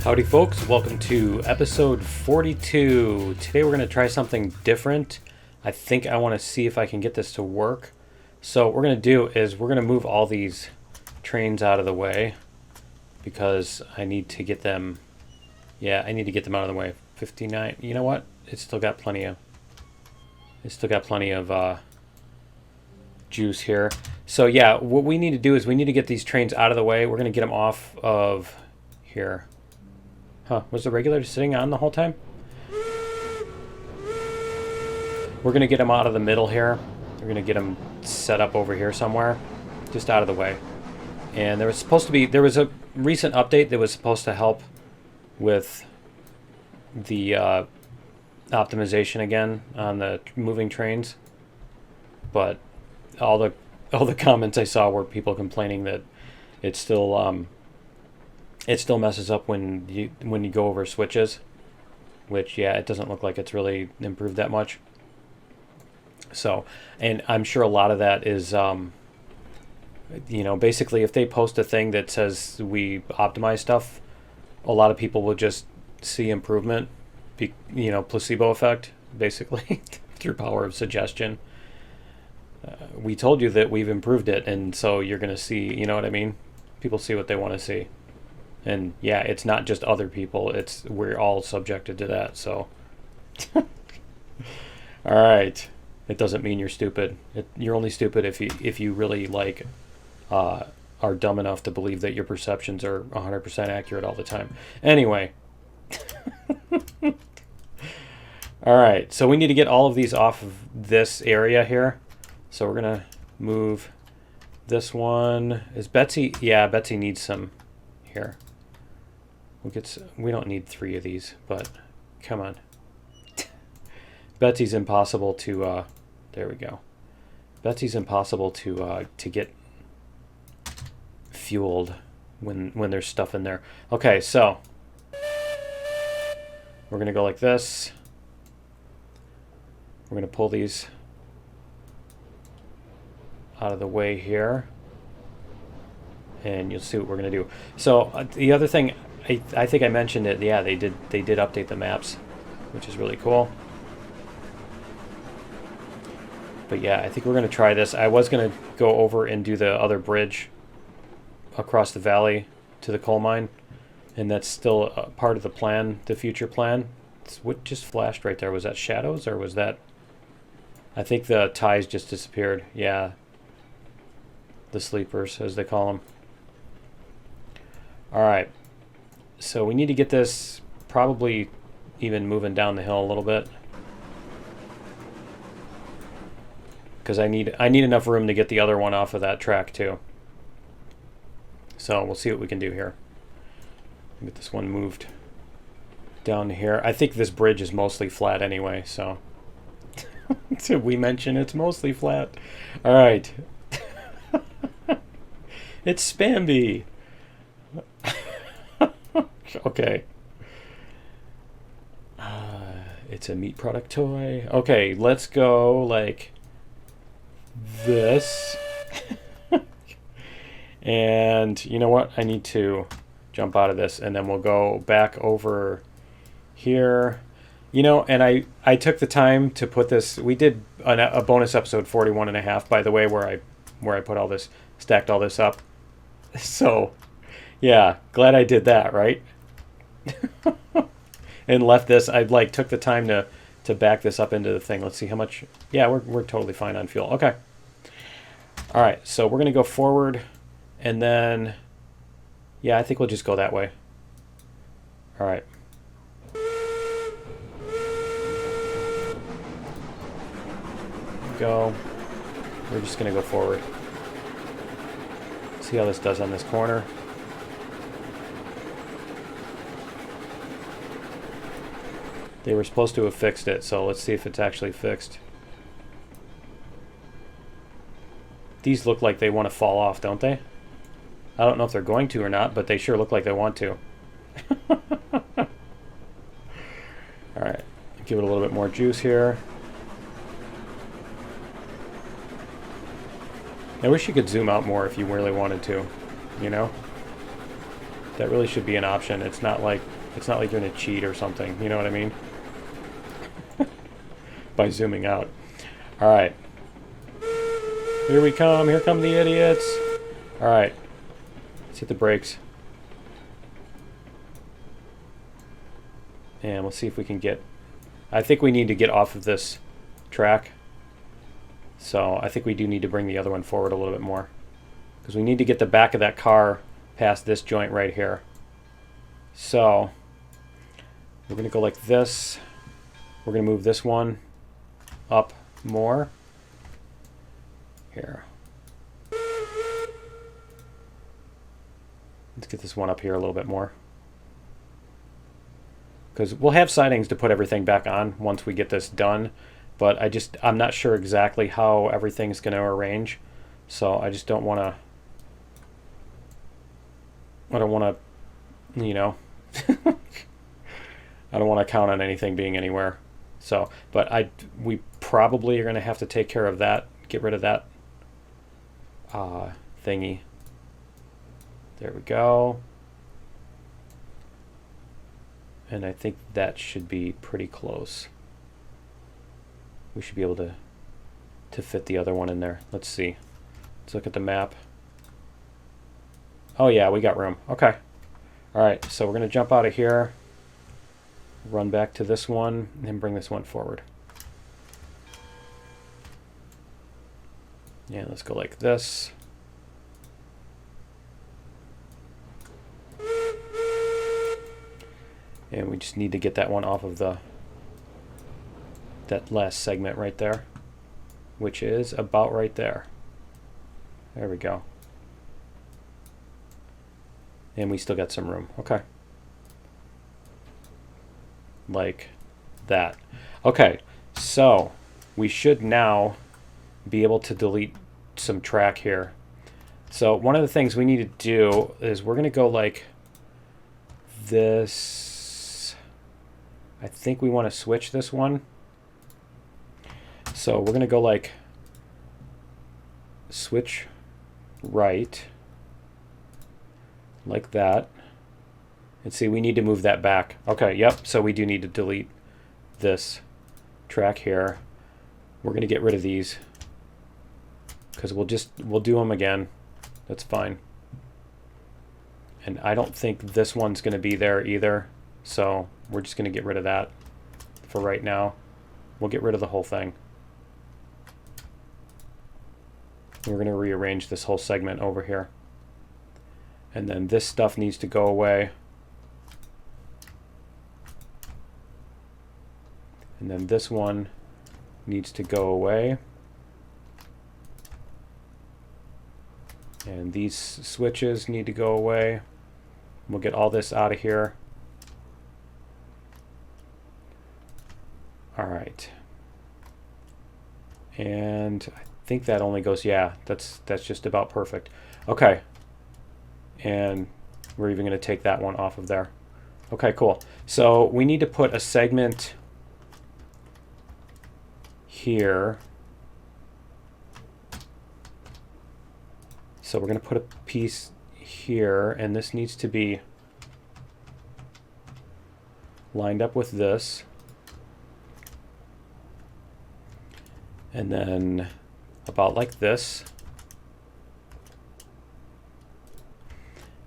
Howdy folks, welcome to episode 42. Today we're going to try something different. I think I want to see if I can get this to work. So what we're going to do is we're going to move all these trains out of the way because I need to get them, I need to get them out of the way. 59, you know what? It's still got plenty of juice here. So yeah, what we need to do is we need to get these trains out of the way. We're going to get them off of here. Huh, was the regulator sitting on the whole time? We're going to get them out of the middle here. We're going to get them set up over here somewhere. Just out of the way. And there was a recent update that was supposed to help with the optimization again on the moving trains. But all the comments I saw were people complaining that it still messes up when you go over switches, which it doesn't look like it's really improved that much. So, and I'm sure a lot of that is basically if they post a thing that says we optimize stuff, a lot of people will just see improvement, placebo effect basically through power of suggestion. We told you that we've improved it, and so you're going to see, you know what I mean? People see what they want to see. And yeah, it's not just other people, we're all subjected to that, so. All right. It doesn't mean you're stupid. You're only stupid if you really are dumb enough to believe that your perceptions are 100% accurate all the time. Anyway. All right, so we need to get all of these off of this area here. So we're going to move this one. Is Betsy? Yeah, Betsy needs some here. We don't need 3 of these, but come on. Betsy's impossible to, there we go. Betsy's impossible to get fueled when there's stuff in there. Okay, so we're going to go like this. We're going to pull these out of the way here. And you'll see what we're going to do. So the other thing, I think I mentioned it. Yeah, they did update the maps, which is really cool. But yeah, I think we're going to try this. I was going to go over and do the other bridge across the valley to the coal mine, and that's still a part of the plan, the future plan. What just flashed right there? Was that shadows or was that? I think the ties just disappeared. Yeah, the sleepers, as they call them. All right. So we need to get this probably even moving down the hill a little bit, because I need enough room to get the other one off of that track too. So we'll see what we can do here. Get this one moved down here. I think this bridge is mostly flat anyway, so did we mention it's mostly flat? All right. It's Spamby. Okay. It's a meat product toy. Okay, let's go like this. And you know what? I need to jump out of this, and then we'll go back over here. And I took the time to put this. We did a bonus episode 41.5, by the way, where I put all this, stacked all this up. So, yeah, glad I did that, right? And left this. I took the time to back this up into the thing. Let's see how much. Yeah, we're totally fine on fuel. Okay. All right, so we're gonna go forward, and then I think we'll just go that way. All right. Go. We're just gonna go forward. See how this does on this corner. They were supposed to have fixed it, so let's see if it's actually fixed. These look like they want to fall off, don't they? I don't know if they're going to or not, but they sure look like they want to. Alright, give it a little bit more juice here. I wish you could zoom out more if you really wanted to, you know? That really should be an option. It's not like you're gonna cheat or something. You know what I mean? By zooming out. All right. Here we come. Here come the idiots. All right. Let's hit the brakes. And we'll see if we can get... I think we need to get off of this track. So I think we do need to bring the other one forward a little bit more. Because we need to get the back of that car past this joint right here. So we're going to go like this. We're going to move this one up more. Here. Let's get this one up here a little bit more. Because we'll have sidings to put everything back on once we get this done. But I'm not sure exactly how everything's going to arrange. So I just don't want to... I don't want to, you know... I don't want to count on anything being anywhere. So, but we probably are going to have to take care of that. Get rid of that thingy. There we go. And I think that should be pretty close. We should be able to fit the other one in there. Let's see. Let's look at the map. Oh yeah, we got room. Okay. All right, so we're going to jump out of here, run back to this one, and then bring this one forward. Yeah, let's go like this. And we just need to get that one off of that last segment right there, which is about right there. There we go. And we still got some room. Okay. Like that. Okay, so we should now be able to delete some track here. So one of the things we need to do is we're going to go like this. I think we want to switch this one. So we're going to go like switch right, like that. And see, we need to move that back. Okay, yep, so we do need to delete this track here. We're going to get rid of these because we'll do them again. That's fine. And I don't think this one's going to be there either. So we're just going to get rid of that for right now. We'll get rid of the whole thing. We're going to rearrange this whole segment over here. And then this stuff needs to go away. And then this one needs to go away. And these switches need to go away. We'll get all this out of here. All right. And I think that only goes, yeah, that's just about perfect. Okay. And we're even going to take that one off of there. Okay, cool. So we need to put a segment here. So we're going to put a piece here, and this needs to be lined up with this. And then about like this.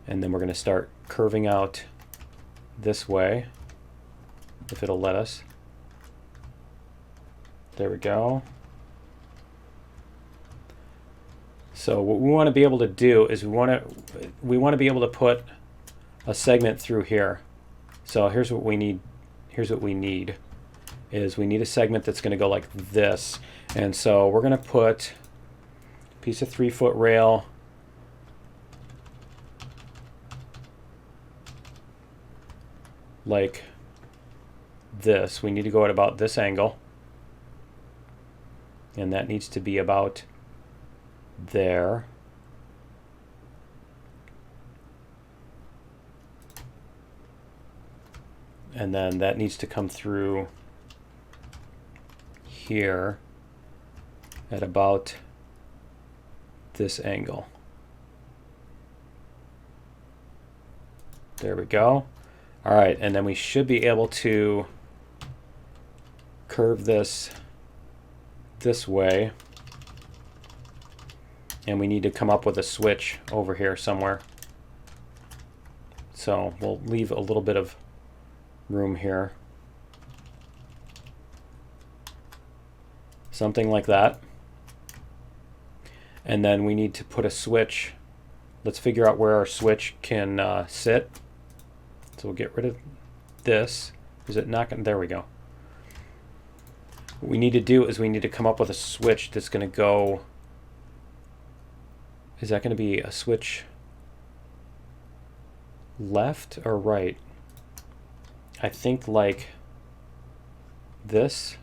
And then we're going to start curving out this way, if it'll let us. There we go. So what we want to be able to do is we want to be able to put a segment through here. So here's what we need. Here's what we need is we need a segment that's going to go like this. And so we're going to put a piece of 3-foot rail like this. We need to go at about this angle. And that needs to be about there. And then that needs to come through here at about this angle. There we go. All right, and then we should be able to curve this way. And we need to come up with a switch over here somewhere. So we'll leave a little bit of room here. Something like that. And then we need to put a switch. Let's figure out where our switch can sit. So we'll get rid of this. Is it not going to? There we go. What we need to do is we need to come up with a switch that's going to go. Is that going to be a switch left or right? I think like this.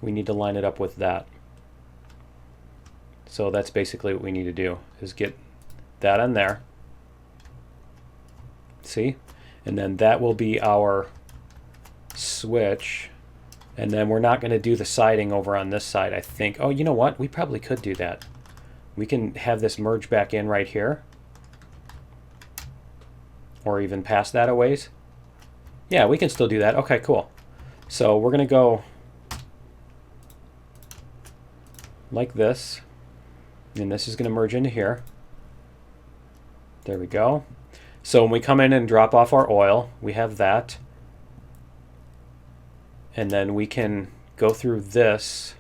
We need to line it up with that. So that's basically what we need to do, is get that on there. See? And then that will be our switch. And then we're not going to do the siding over on this side, I think. Oh, you know what? We probably could do that. We can have this merge back in right here. Or even past that a ways. Yeah, we can still do that. Okay, cool. So we're going to go like this. And this is going to merge into here. There we go. So when we come in and drop off our oil, we have that. And then we can go through this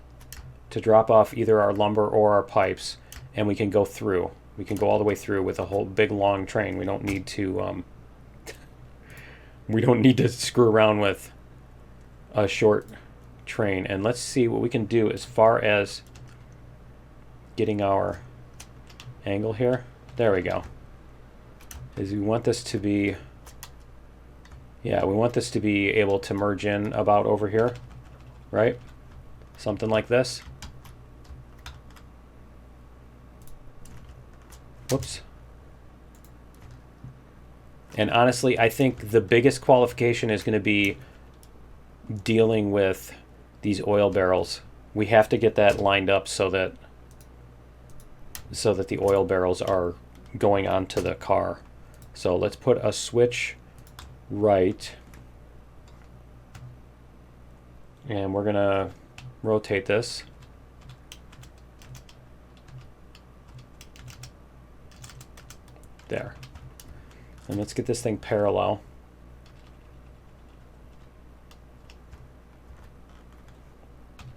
to drop off either our lumber or our pipes. And we can go through. We can go all the way through with a whole big long train. We don't need to screw around with a short train. And let's see what we can do as far as getting our angle here. There we go. Is we want this to be, yeah, we want this to be able to merge in about over here, right? Something like this. Whoops. And honestly, I think the biggest qualification is going to be dealing with these oil barrels. We have to get that lined up so that the oil barrels are going onto the car. So let's put a switch right. And we're going to rotate this. There. And let's get this thing parallel.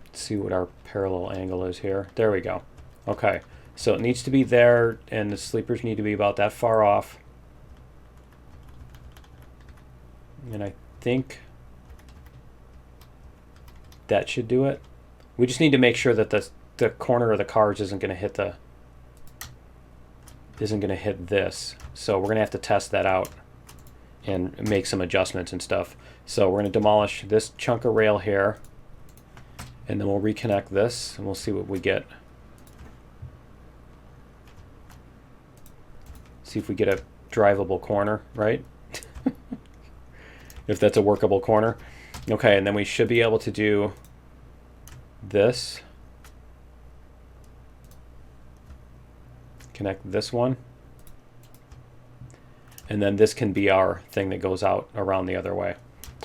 Let's see what our parallel angle is here. There we go. Okay. So it needs to be there, and the sleepers need to be about that far off. And I think that should do it. We just need to make sure that the corner of the cars isn't going to hit this. So we're going to have to test that out and make some adjustments and stuff. So we're going to demolish this chunk of rail here, and then we'll reconnect this, and we'll see what we get. See if we get a drivable corner, right? If that's a workable corner. Okay, and then we should be able to do this. Connect this one. And then this can be our thing that goes out around the other way.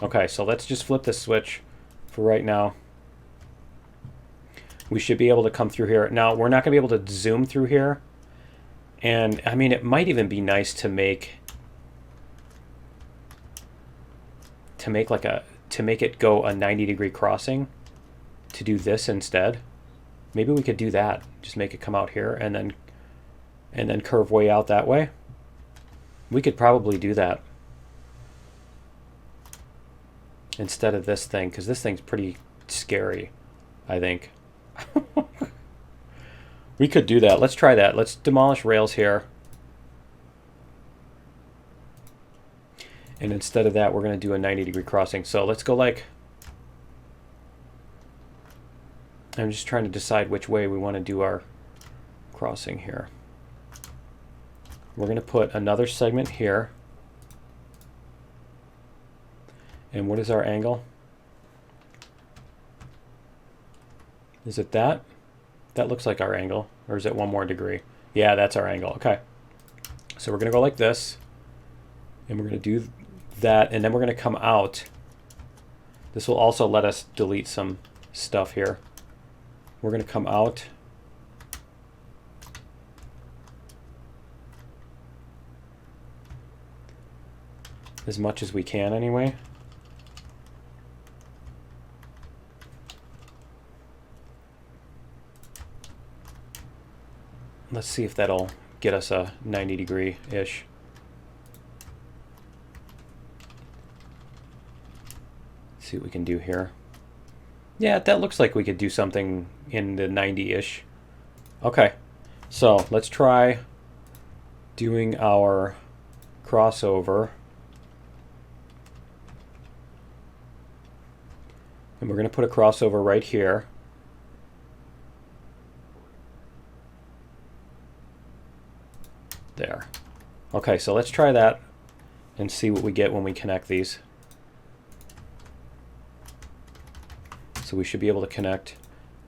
Okay, so let's just flip this switch for right now. We should be able to come through here. Now, we're not going to be able to zoom through here. And, I mean, it might even be nice to make it go a 90-degree crossing, to do this instead. Maybe we could do that. Just make it come out here and then curve way out that way. We could probably do that instead of this thing, because this thing's pretty scary, I think. We could do that. Let's try that. Let's demolish rails here. And instead of that, we're going to do a 90-degree crossing. So let's go like... I'm just trying to decide which way we want to do our crossing here. We're going to put another segment here. And what is our angle? Is it that? That looks like our angle. Or is it one more degree? Yeah, that's our angle. Okay. So we're going to go like this. And we're going to do that. And then we're going to come out. This will also let us delete some stuff here. We're going to come out. As much as we can anyway. Let's see if that'll get us a 90-degree-ish. See what we can do here. Yeah, that looks like we could do something in the 90-ish. Okay, so let's try doing our crossover. And we're going to put a crossover right here. There. Okay, so let's try that and see what we get when we connect these. So we should be able to connect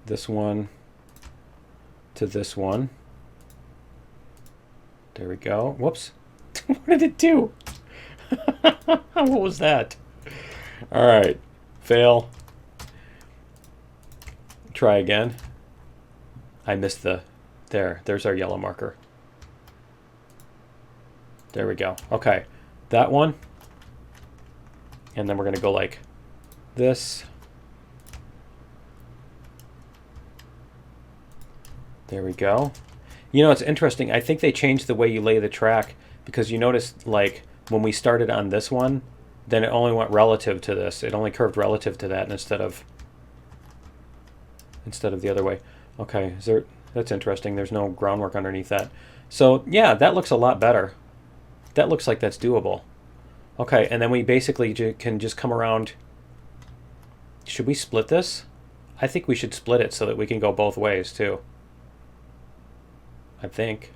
this one to this one. There we go. Whoops. What did it do? What was that? All right. Fail. Try again. I missed the... There's our yellow marker. There we go. Okay. That one. And then we're going to go like this. There we go. You know, it's interesting. I think they changed the way you lay the track because you notice, like, when we started on this one, then it only went relative to this. It only curved relative to that instead of the other way. Okay, that's interesting. There's no groundwork underneath that. So, yeah, that looks a lot better. That looks like that's doable. Okay, and then we basically can just come around. Should we split this? I think we should split it so that we can go both ways, too. I think.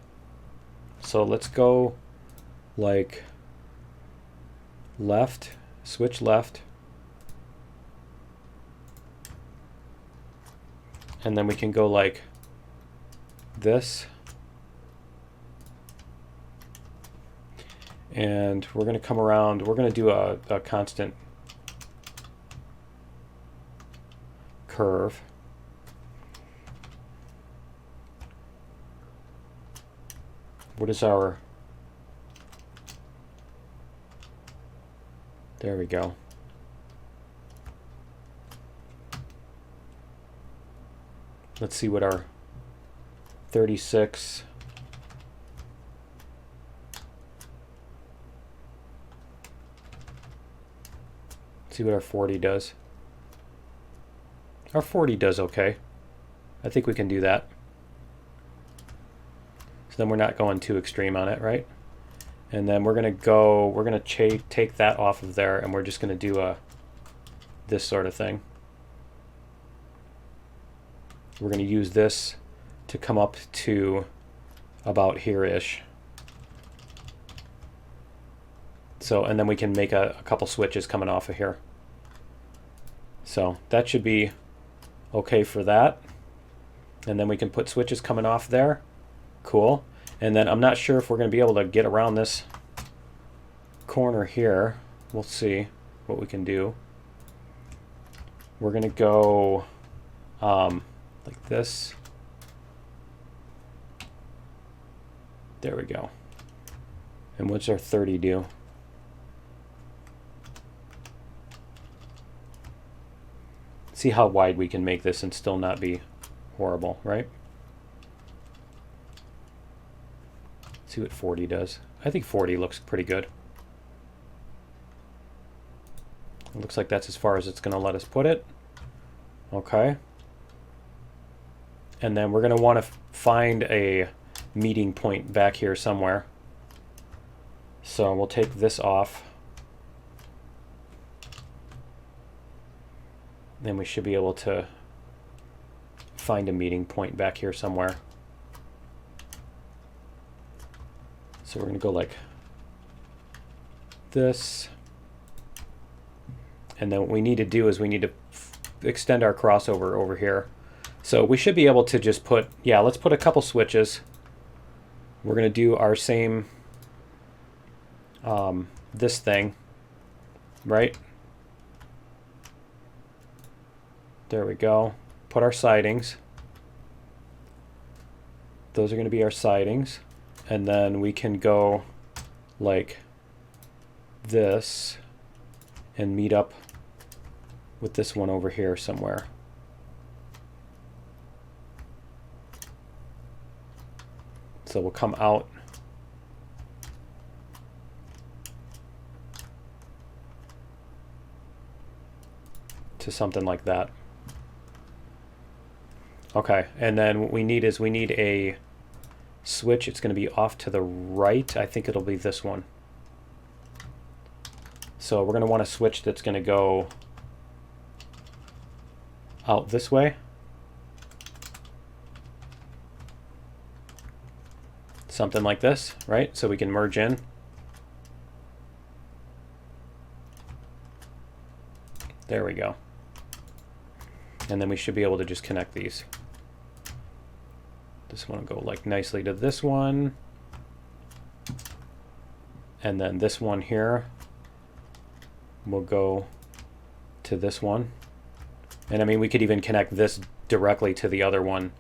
So let's go like left, switch left. And then we can go like this. And we're going to come around. We're going to do a constant curve. What is our... There we go. Let's see what our 36... See what our 40 does. Our 40 does okay. I think we can do that. So then we're not going too extreme on it, right? And then we're going to take that off of there, and we're just going to do this sort of thing. We're going to use this to come up to about here-ish. So, and then we can make a couple switches coming off of here. So that should be okay for that. And then we can put switches coming off there. Cool. And then I'm not sure if we're going to be able to get around this corner here. We'll see what we can do. We're going to go like this. There we go. And what's our 30 do? See how wide we can make this and still not be horrible, right? See what 40 does. I think 40 looks pretty good. It looks like that's as far as it's going to let us put it. Okay. And then we're going to want to find a meeting point back here somewhere. So we'll take this off. Then we should be able to find a meeting point back here somewhere. So we're going to go like this. And then what we need to do is we need to extend our crossover over here. So we should be able to just put, yeah, let's put a couple switches we're going to do our same, this thing, right? There we go. Put our sidings. Those are going to be our sidings. And then we can go like this and meet up with this one over here somewhere. So we'll come out to something like that. Okay, and then what we need is we need a switch. It's going to be off to the right. I think it'll be this one. So we're going to want a switch that's going to go out this way. Something like this, right? So we can merge in. There we go. And then we should be able to just connect these. This one will go like nicely to this one. And then this one here will go to this one. And I mean, we could even connect this directly to the other one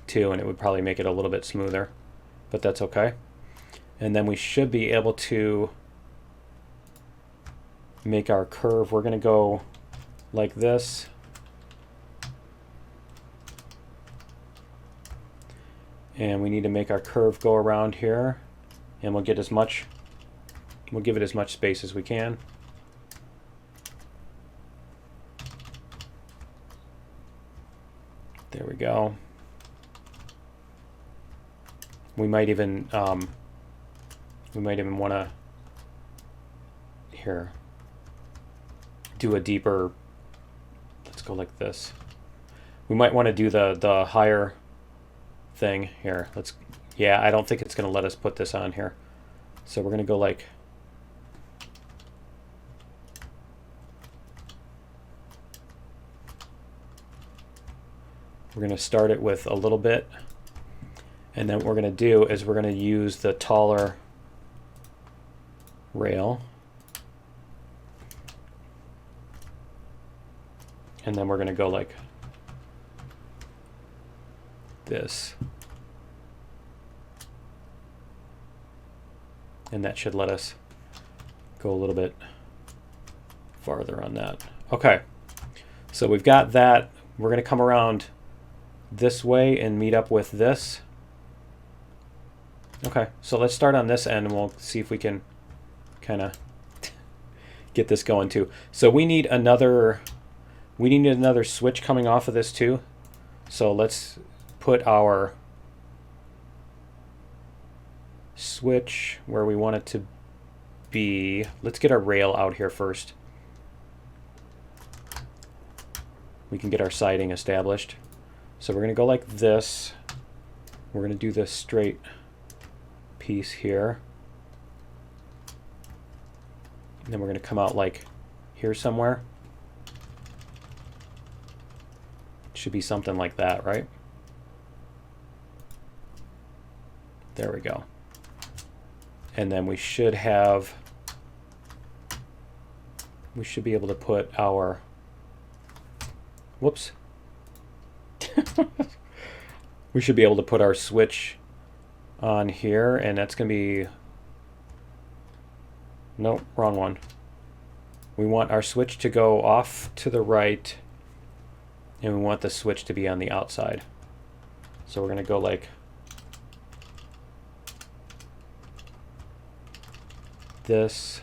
too, and it would probably make it a little bit smoother, but that's okay. And then we should be able to make our curve. We're going to go like this. And we need to make our curve go around here, and we'll get as much, we'll give it as much space as we can. There we go. We might even want to here do a deeper. Let's go like this. We might want to do the higher thing here. Let's, yeah, I don't think it's going to let us put this on here. So we're going to go like, we're going to start it with a little bit, and then what we're going to do is we're going to use the taller rail, and then we're going to go like this, and that should let us go a little bit farther on that. Okay, so we've got that. We're going to come around this way and meet up with this. Okay, so let's start on this end and we'll see if we can kind of get this going too. So we need another switch coming off of this too. So let's put our switch where we want it to be. Let's get our rail out here first. We can get our siding established. So we're going to go like this. We're going to do this straight piece here. And then we're going to come out like here somewhere. It should be something like that, right? There we go. And then we should be able to put our, whoops. We should be able to put our switch on here, and that's going to be, nope, wrong one. We want our switch to go off to the right, and we want the switch to be on the outside. So we're going to go like this,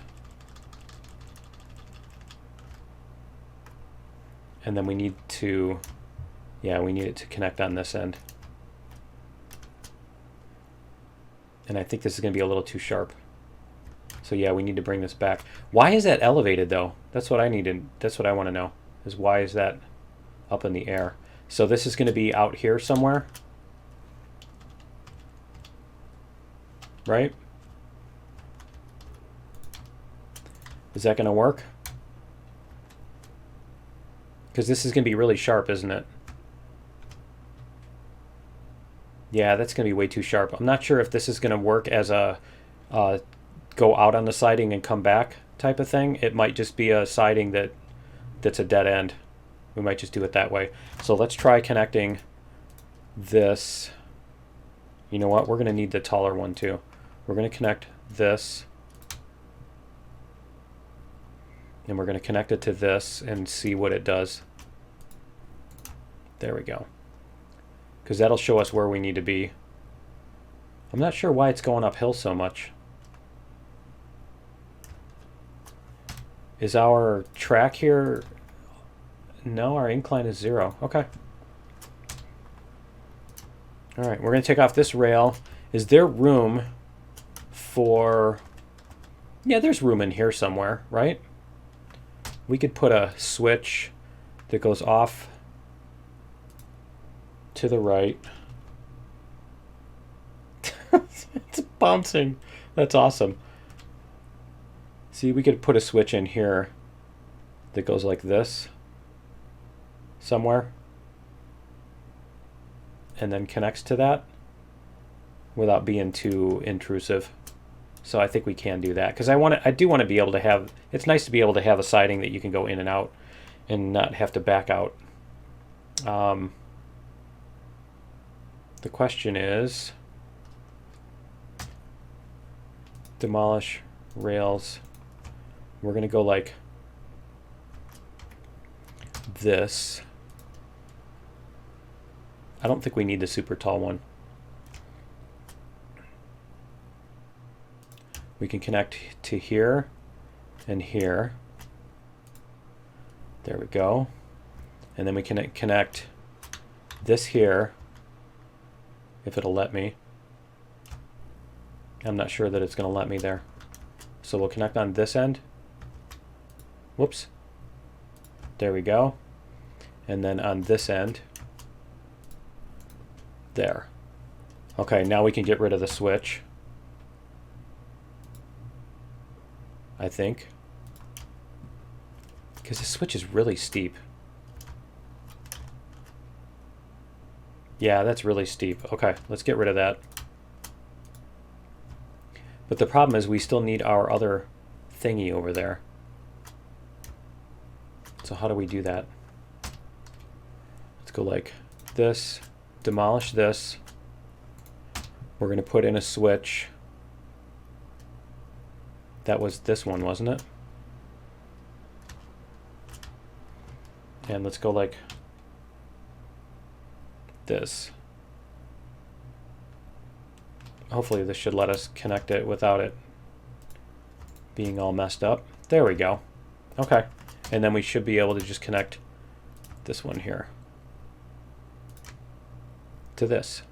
and then we need to, yeah, we need it to connect on this end. And I think this is going to be a little too sharp. So yeah, we need to bring this back. Why is that elevated though? That's what I needed. That's what I want to know, is why is that up in the air? So this is going to be out here somewhere, right? Is that going to work? Because this is going to be really sharp, isn't it? Yeah, that's going to be way too sharp. I'm not sure if this is going to work as a go out on the siding and come back type of thing. It might just be a siding that's a dead end. We might just do it that way. So let's try connecting this. You know what? We're going to need the taller one too. We're going to connect this. And we're going to connect it to this and see what it does. There we go. Because that'll show us where we need to be. I'm not sure why it's going uphill so much. Is our track here? No, our incline is 0. Okay. All right, we're going to take off this rail. Is there room for... Yeah, there's room in here somewhere, right? We could put a switch that goes off to the right. It's bouncing. That's awesome. See, we could put a switch in here that goes like this somewhere and then connects to that without being too intrusive. So I think we can do that because I do want to be able to have, it's nice to be able to have a siding that you can go in and out and not have to back out. The question is demolish rails. We're going to go like this. I don't think we need the super tall one. We can connect to here and here. There we go. And then we can connect this here, if it'll let me. I'm not sure that it's going to let me there. So we'll connect on this end. Whoops. There we go. And then on this end. There. Okay, now we can get rid of the switch. I think. Because the switch is really steep. Yeah, that's really steep. Okay, let's get rid of that. But the problem is we still need our other thingy over there. So how do we do that? Let's go like this, demolish this. We're going to put in a switch. That was this one, wasn't it? And let's go like this. Hopefully this should let us connect it without it being all messed up. There we go. Okay. And then we should be able to just connect this one here to this.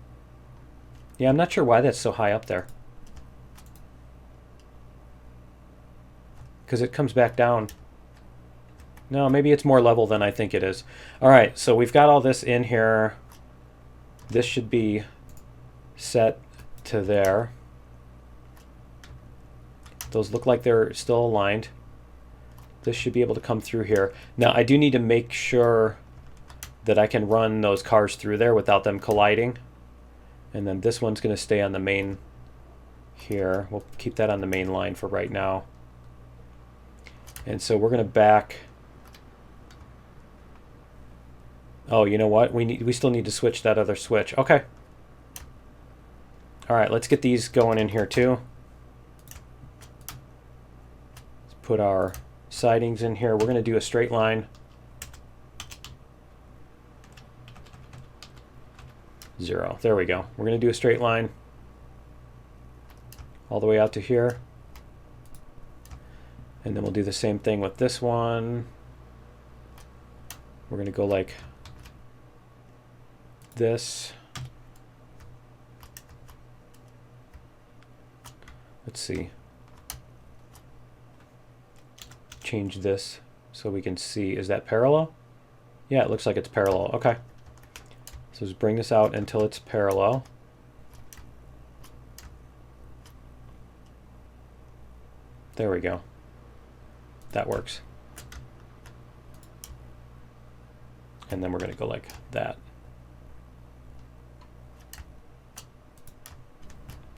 Yeah, I'm not sure why that's so high up there. Because it comes back down. No, maybe it's more level than I think it is. All right, so we've got all this in here. This should be set to there. Those look like they're still aligned. This should be able to come through here. Now, I do need to make sure that I can run those cars through there without them colliding. And then this one's going to stay on the main here. We'll keep that on the main line for right now. And so we're going to back. Oh, you know what? We still need to switch that other switch. Okay. All right, let's get these going in here too. Let's put our sidings in here. We're going to do a straight line. 0. There we go. We're going to do a straight line all the way out to here. And then we'll do the same thing with this one. We're going to go like this. Let's see. Change this so we can see. Is that parallel? Yeah, it looks like it's parallel. Okay. So just bring this out until it's parallel. There we go. That works. And then we're going to go like that.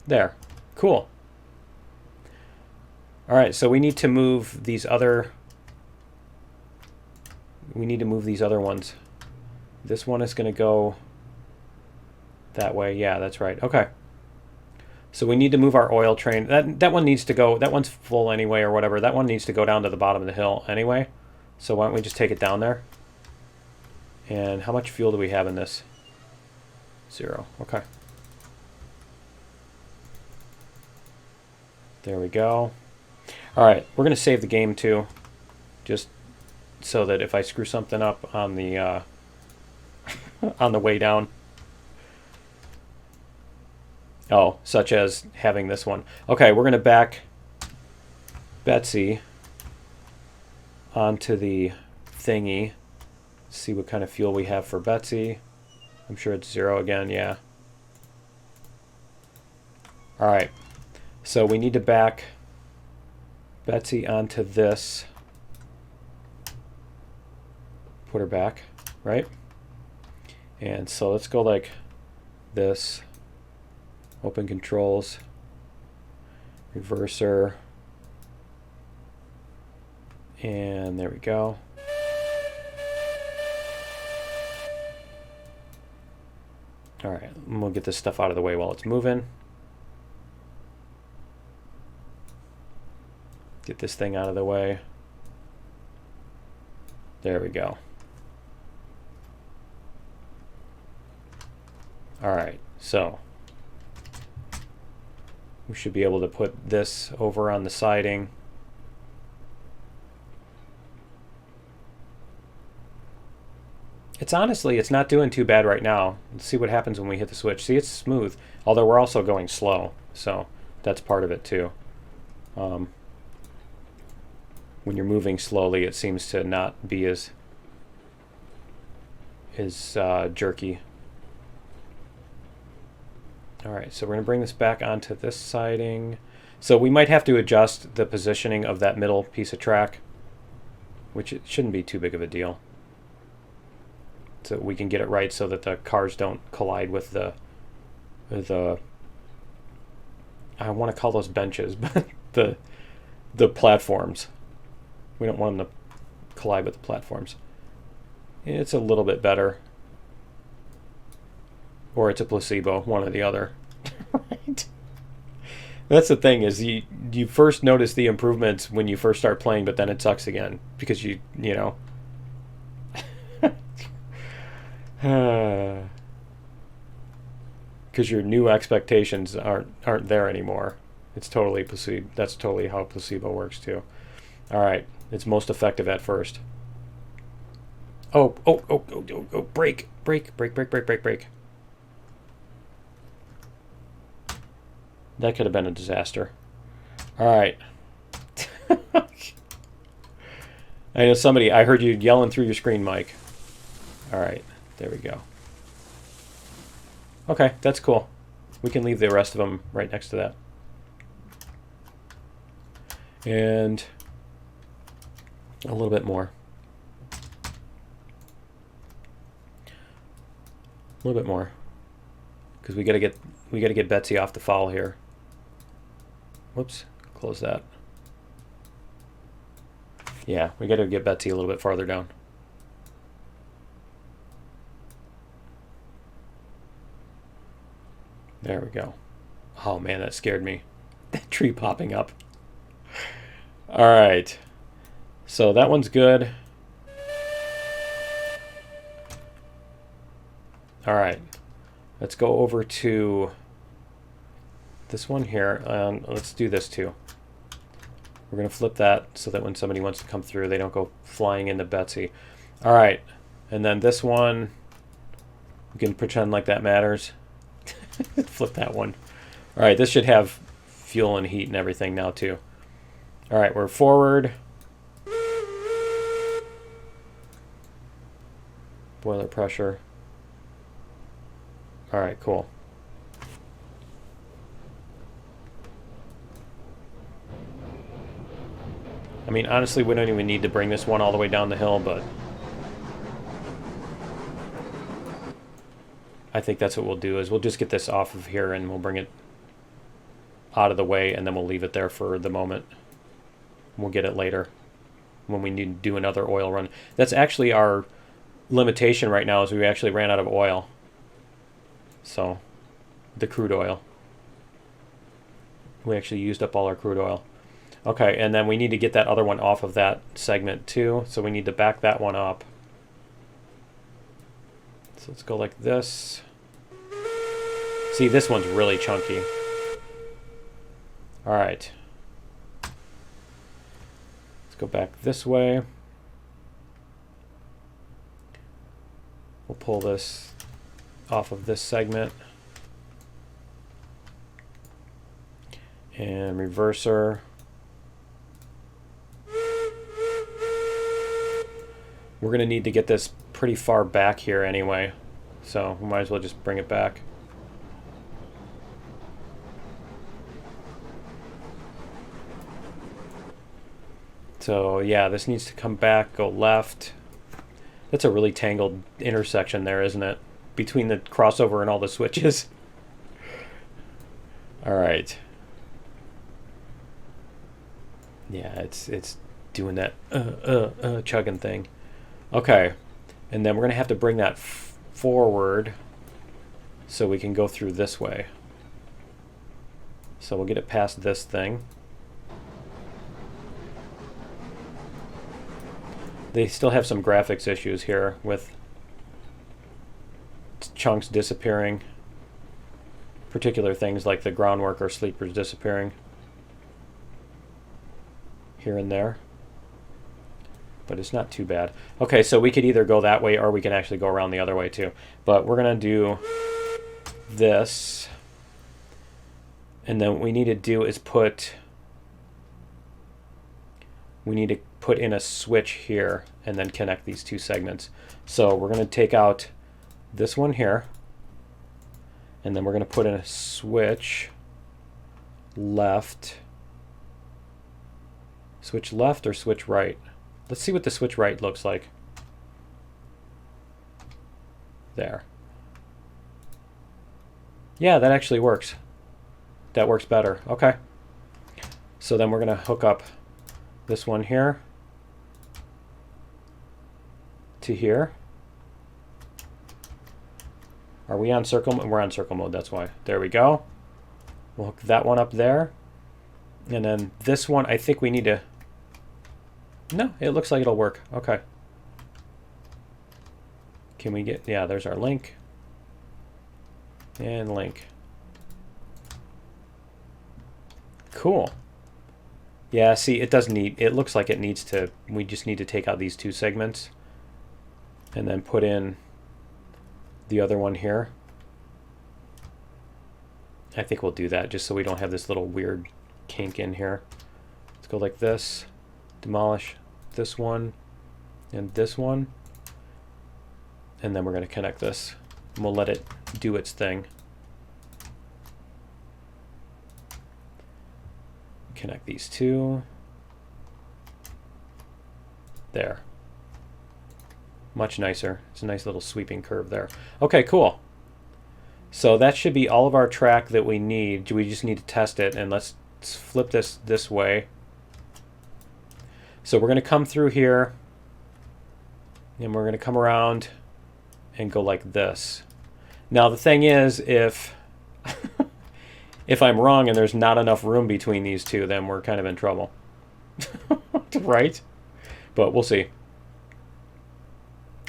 There. Cool. All right, so we need to move these other... We need to move these other ones. This one is going to go that way. Yeah, that's right. Okay. So we need to move our oil train. That one needs to go. That one's full anyway or whatever. That one needs to go down to the bottom of the hill anyway. So why don't we just take it down there? And how much fuel do we have in this? 0. Okay. There we go. All right, we're going to save the game too. Just so that if I screw something up on the on the way down. Oh, such as having this one. Okay, we're going to back Betsy onto the thingy. See what kind of fuel we have for Betsy. I'm sure it's 0 again, yeah. All right, so we need to back Betsy onto this. Put her back, right? And so let's go like this. Open controls, reverser, and there we go. All right, and we'll get this stuff out of the way while it's moving. Get this thing out of the way. There we go. All right, so we should be able to put this over on the siding. It's honestly, it's not doing too bad right now. Let's see what happens when we hit the switch. See, it's smooth, although we're also going slow, so that's part of it too. When you're moving slowly, it seems to not be as jerky. All right, so we're going to bring this back onto this siding. So we might have to adjust the positioning of that middle piece of track, which it shouldn't be too big of a deal. So we can get it right so that the cars don't collide with the I want to call those benches, but the platforms. We don't want them to collide with the platforms. It's a little bit better. Or it's a placebo, one or the other. Right? That's the thing, is you first notice the improvements when you first start playing, but then it sucks again because you know. Because your new expectations aren't there anymore. It's totally placebo. That's totally how placebo works too. All right, it's most effective at first. Oh, break. That could have been a disaster. All right. I know somebody, I heard you yelling through your screen, Mike. All right, there we go. Okay, that's cool. We can leave the rest of them right next to that. And a little bit more. A little bit more. Because we gotta get Betsy off the foul here. Whoops, close that. Yeah, we gotta get Betsy a little bit farther down. There we go. Oh man, that scared me. That tree popping up. All right. So that one's good. All right. Let's go over to this one here. Let's do this too. We're going to flip that so that when somebody wants to come through, they don't go flying into Betsy. All right. And then this one, we can pretend like that matters. Flip that one. All right. This should have fuel and heat and everything now too. All right. We're forward. Boiler pressure. All right, cool. I mean, honestly, we don't even need to bring this one all the way down the hill, but I think that's what we'll do, is we'll just get this off of here and we'll bring it out of the way, and then we'll leave it there for the moment. We'll get it later when we need to do another oil run. That's actually our limitation right now, is we actually ran out of oil. So, the crude oil. We actually used up all our crude oil. Okay, and then we need to get that other one off of that segment too, so we need to back that one up. So let's go like this. See, this one's really chunky. All right. Let's go back this way. We'll pull this off of this segment. And reverser. We're going to need to get this pretty far back here anyway, so we might as well just bring it back. So yeah, this needs to come back, go left. That's a really tangled intersection there, isn't it? Between the crossover and all the switches. All right. Yeah, it's doing that chugging thing. Okay, and then we're going to have to bring that forward so we can go through this way. So we'll get it past this thing. They still have some graphics issues here with chunks disappearing. Particular things like the groundwork or sleepers disappearing here and there. But it's not too bad. Okay, so we could either go that way or we can actually go around the other way too. But we're going to do this. And then what we need to do is we need to put in a switch here and then connect these two segments. So we're going to take out this one here. And then we're going to put in a switch left. Switch left or switch right? Let's see what the switch right looks like. There. Yeah, that actually works. That works better. Okay. So then we're going to hook up this one here to here. Are we on circle mode? We're on circle mode, that's why. There we go. We'll hook that one up there. And then this one, I think we need to... No, it looks like it'll work. Okay. Can we get... Yeah, there's our link. And link. Cool. Yeah, see, it does need... It looks like it needs to... We just need to take out these two segments. And then put in the other one here. I think we'll do that just so we don't have this little weird kink in here. Let's go like this. Demolish this one and this one, and then we're going to connect this and we'll let it do its thing. Connect these two. There. Much nicer. It's a nice little sweeping curve there. Okay, cool. So that should be all of our track that we need. We just need to test it, and let's flip this way. So we're going to come through here, and we're going to come around and go like this. Now the thing is, if if I'm wrong and there's not enough room between these two, then we're kind of in trouble. Right? But we'll see.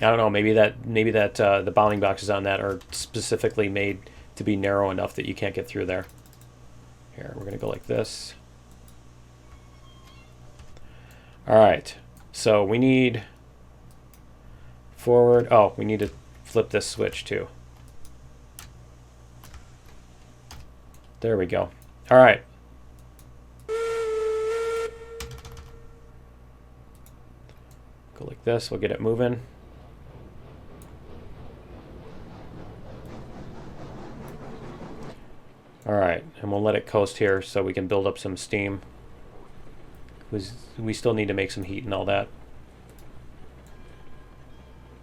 I don't know, maybe that the bounding boxes on that are specifically made to be narrow enough that you can't get through there. Here, we're going to go like this. All right, so we need forward. Oh, we need to flip this switch too. There we go. All right. Go like this. We'll get it moving. All right, and we'll let it coast here so we can build up some steam. We still need to make some heat and all that.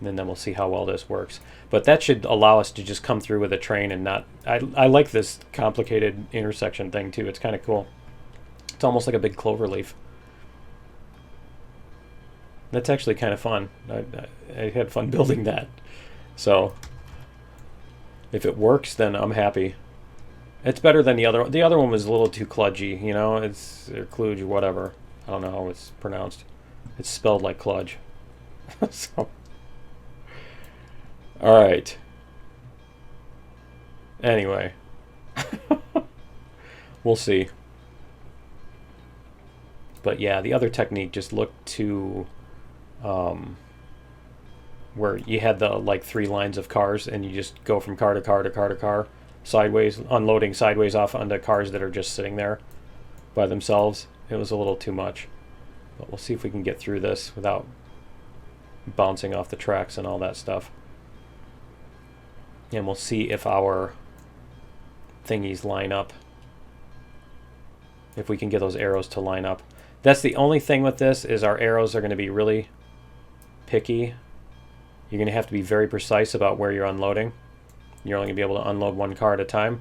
And then we'll see how well this works. But that should allow us to just come through with a train and not... I like this complicated intersection thing too. It's kind of cool. It's almost like a big clover leaf. That's actually kind of fun. I had fun building that. So if it works, then I'm happy. It's better than the other one. The other one was a little too kludgy, you know? It's or kludge or whatever. I don't know how it's pronounced. It's spelled like kludge. So... All right. Anyway. We'll see. But yeah, the other technique just looked too... where you had the like 3 lines of cars and you just go from car to car to car to car sideways, unloading sideways off onto cars that are just sitting there by themselves. It was a little too much. But we'll see if we can get through this without bouncing off the tracks and all that stuff. And we'll see if our thingies line up. If we can get those arrows to line up. That's the only thing with this, is our arrows are going to be really picky. You're going to have to be very precise about where you're unloading. You're only going to be able to unload 1 car at a time.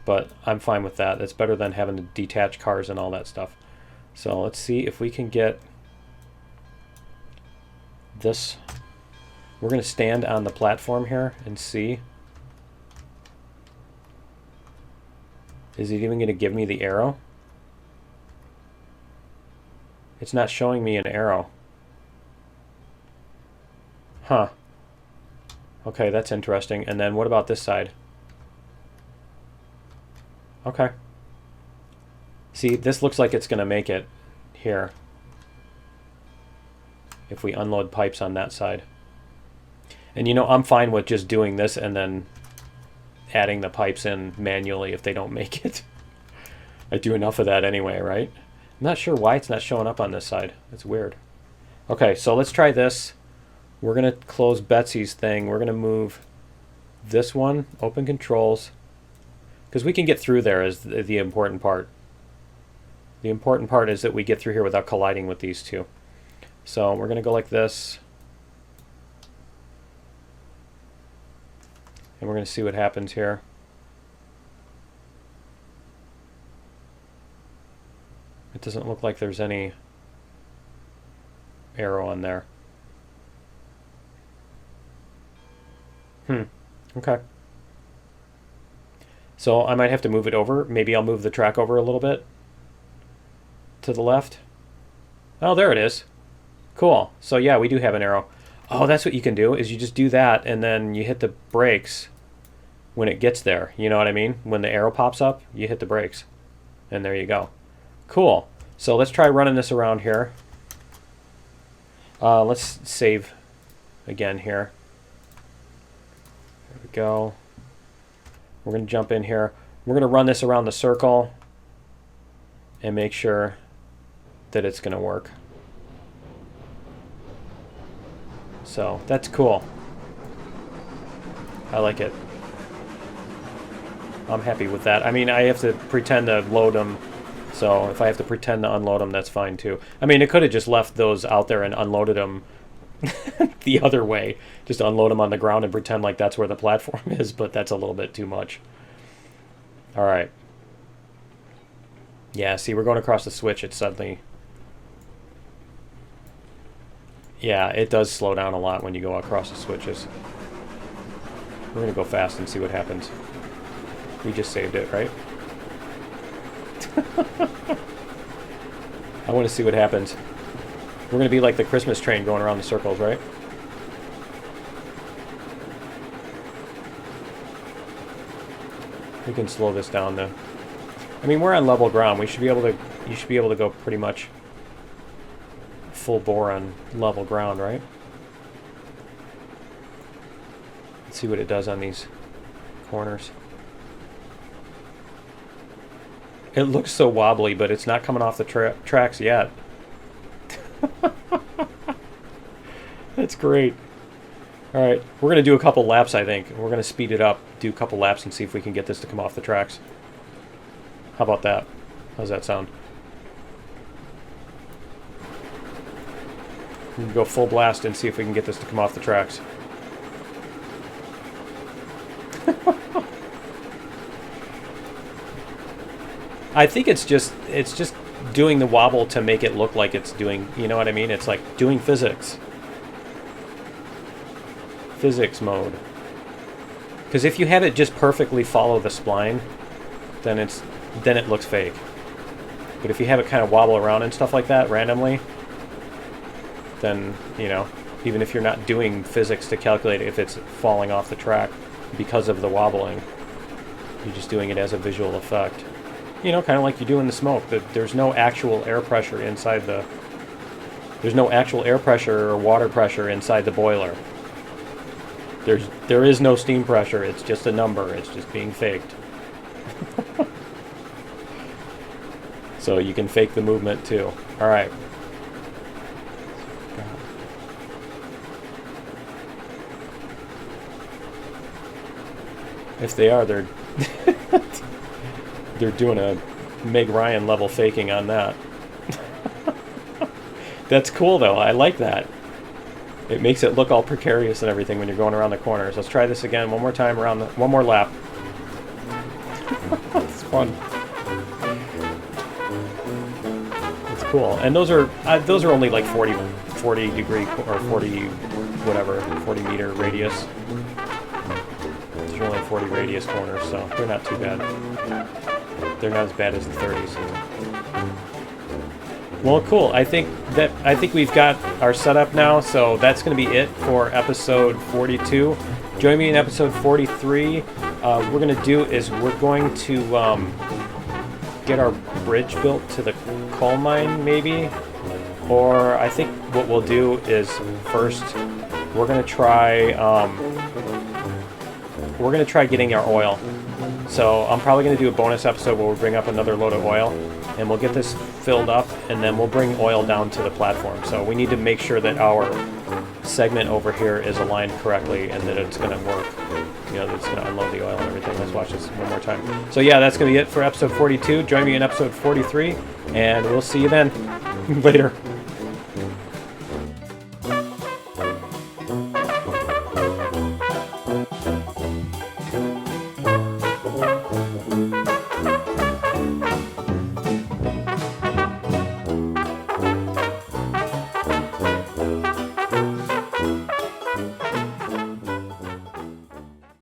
But I'm fine with that. That's better than having to detach cars and all that stuff. So let's see if we can get this. We're going to stand on the platform here and see. Is it even going to give me the arrow? It's not showing me an arrow. Huh. Okay, that's interesting. And then what about this side? Okay. See, this looks like it's going to make it here. If we unload pipes on that side. And you know, I'm fine with just doing this and then adding the pipes in manually if they don't make it. I do enough of that anyway, right? I'm not sure why it's not showing up on this side. It's weird. Okay, so let's try this. We're going to close Betsy's thing. We're going to move this one, open controls, because we can get through there is the important part. The important part is that we get through here without colliding with these two. So we're going to go like this. And we're going to see what happens here. It doesn't look like there's any arrow on there. Okay. So I might have to move it over. Maybe I'll move the track over a little bit to the left. Oh, there it is. Cool. So yeah, we do have an arrow. Oh, that's what you can do, is you just do that and then you hit the brakes when it gets there. You know what I mean? When the arrow pops up, you hit the brakes. And there you go. Cool. So let's try running this around here. Let's save again here. There we go. We're going to jump in here. We're going to run this around the circle and make sure that it's going to work. So that's cool. I like it. I'm happy with that. I mean, I have to pretend to load them. So if I have to pretend to unload them, that's fine too. I mean, it could have just left those out there and unloaded them the other way. Just unload them on the ground and pretend like that's where the platform is, but that's a little bit too much. All right. Yeah, see, we're going across the switch. It suddenly... Yeah, it does slow down a lot when you go across the switches. We're going to go fast and see what happens. We just saved it, right? I want to see what happens. We're going to be like the Christmas train going around the circles, right? We can slow this down though. I mean, we're on level ground. We should be able to. You should be able to go pretty much full bore on level ground, right? Let's see what it does on these corners. It looks so wobbly, but it's not coming off the tracks yet. That's great. All right, we're going to do a couple laps, I think. We're going to speed it up, do a couple laps, and see if we can get this to come off the tracks. How about that? How's that sound? We can go full blast and see if we can get this to come off the tracks. I think it's just doing the wobble to make it look like it's doing, you know what I mean? It's like doing physics. Physics mode. Because if you have it just perfectly follow the spline, then it looks fake. But if you have it kind of wobble around and stuff like that randomly, then, you know, even if you're not doing physics to calculate if it's falling off the track because of the wobbling, you're just doing it as a visual effect. You know, kind of like you do in the smoke. There's no actual air pressure inside the... There's no actual air pressure or water pressure inside the boiler. There is no steam pressure. It's just a number. It's just being faked. So you can fake the movement too. All right. If they are, they're they're doing a Meg Ryan level faking on that. That's cool though. I like that. It makes it look all precarious and everything when you're going around the corners. Let's try this again one more time around one more lap. It's fun. It's cool. And those are only like 40 degree or 40 meter radius. There's only 40 radius corners, so they're not too bad. They're not as bad as the 30s. Well, cool. I think we've got our setup now, so that's going to be it for episode 42. Join me in episode 43. What we're going to do is we're going to get our bridge built to the coal mine, maybe. Or I think what we'll do is first we're going to try getting our oil. So I'm probably going to do a bonus episode where we'll bring up another load of oil, and we'll get this filled up, and then we'll bring oil down to the platform. So we need to make sure that our segment over here is aligned correctly and that it's going to work. You know, that it's going to unload the oil and everything. Let's watch this one more time. So yeah, that's going to be it for episode 42. Join me in episode 43, and we'll see you then. Later.